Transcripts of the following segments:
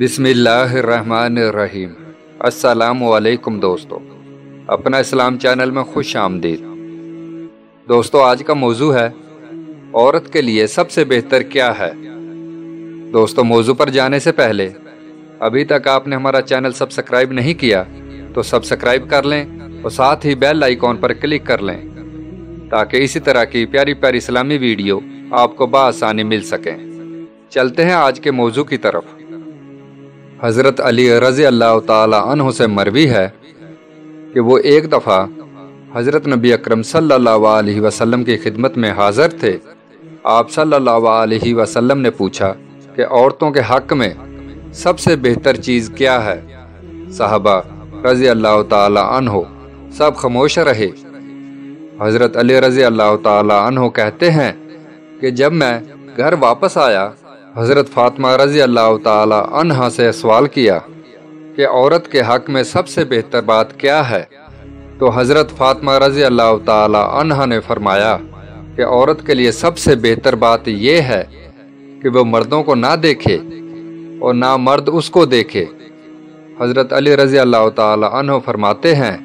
बिस्मिल्लाहिर्रहमानिर्रहीम। अस्सलामुअलैकुम दोस्तों, अपना इस्लाम चैनल में खुश आमदीद। दोस्तों, आज का मौजू है औरत के लिए सबसे बेहतर क्या है। दोस्तों, मौजू पर जाने से पहले अभी तक आपने हमारा चैनल सब्सक्राइब नहीं किया तो सब्सक्राइब कर लें और साथ ही बेल आइकॉन पर क्लिक कर लें ताकि इसी तरह की प्यारी प्यारी इस्लामी वीडियो आपको बआसानी मिल सकें। चलते हैं आज के मौजू की तरफ। हज़रत अली रज़ी अल्लाह ताला अन्हु से मरवी है कि वो एक दफ़ा हज़रत नबी अकरम सल्लल्लाहु अलैहि वसल्लम की खिदमत में हाज़िर थे। आप सल्लल्लाहु अलैहि वसल्लम ने पूछा कि औरतों के हक़ में सबसे बेहतर चीज़ क्या है। सहाबा रज़ी अल्लाह ताला अन्हु सब खामोश रहे। हज़रत अली रज़ी अल्लाह ताला अन्हु कहते हैं कि जब मैं घर वापस आया, हज़रत फातिमा रज़ी अल्लाह ताला अन्हा से सवाल किया कि औरत के हक़ में सबसे बेहतर बात क्या है। तो हज़रत फातिमा रज़ी अल्लाह ताला अन्हा ने फरमाया कि औरत के लिए सबसे बेहतर बात यह है कि वो मर्दों को ना देखे और ना मर्द उसको देखे। हज़रत अली रज़ी अल्लाह ताला अन्हु फरमाते हैं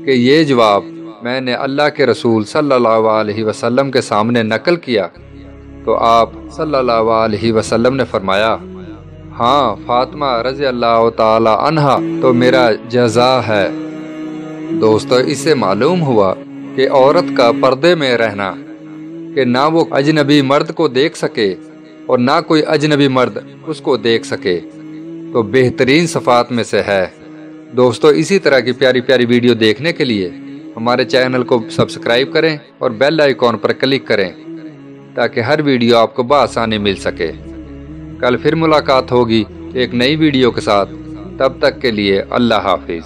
कि ये जवाब मैंने अल्लाह के रसूल सल्लल्लाहु अलैहि वसल्लम के सामने नकल किया तो आप सल्लल्लाहु अलैहि वसल्लम ने फरमाया, हाँ, फातिमा रज़ी अल्लाह ताला अन्हा तो मेरा जज़ा है। दोस्तों, इससे मालूम हुआ कि औरत का पर्दे में रहना, कि ना वो अजनबी मर्द को देख सके और ना कोई अजनबी मर्द उसको देख सके, तो बेहतरीन सफ़ात में से है। दोस्तों, इसी तरह की प्यारी प्यारी वीडियो देखने के लिए हमारे चैनल को सब्सक्राइब करें और बेल आइकॉन पर क्लिक करें ताकि हर वीडियो आपको बआसानी मिल सके। कल फिर मुलाकात होगी एक नई वीडियो के साथ। तब तक के लिए अल्लाह हाफिज़।